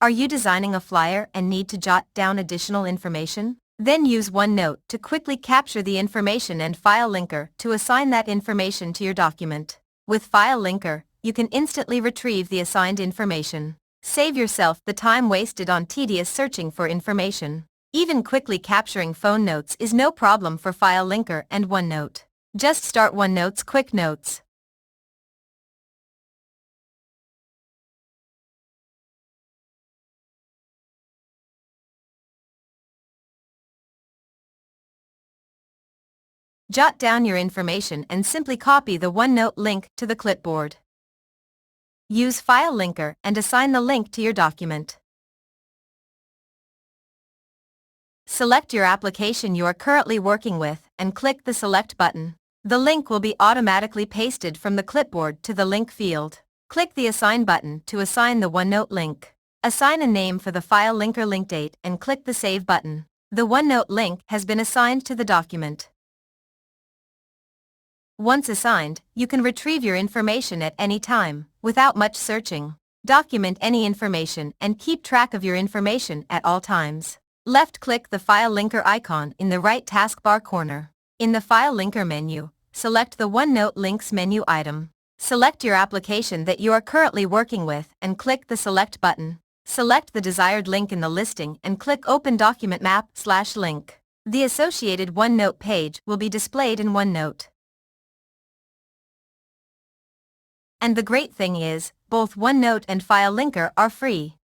Are you designing a flyer and need to jot down additional information? Then use OneNote to quickly capture the information and FileLinker to assign that information to your document. With FileLinker, you can instantly retrieve the assigned information. Save yourself the time wasted on tedious searching for information. Even quickly capturing phone notes is no problem for FileLinker and OneNote. Just start OneNote's Quick Notes. Jot down your information and simply copy the OneNote link to the clipboard. Use FileLinker and assign the link to your document. Select your application you are currently working with and click the Select button. The link will be automatically pasted from the clipboard to the link field. Click the Assign button to assign the OneNote link. Assign a name for the FileLinker link date and click the Save button. The OneNote link has been assigned to the document. Once assigned, you can retrieve your information at any time, without much searching. Document any information and keep track of your information at all times. Left-click the FileLinker icon in the right taskbar corner. In the FileLinker menu, select the OneNote Links menu item. Select your application that you are currently working with and click the Select button. Select the desired link in the listing and click Open Document Map/Link. The associated OneNote page will be displayed in OneNote. And the great thing is, both OneNote and FileLinker are free.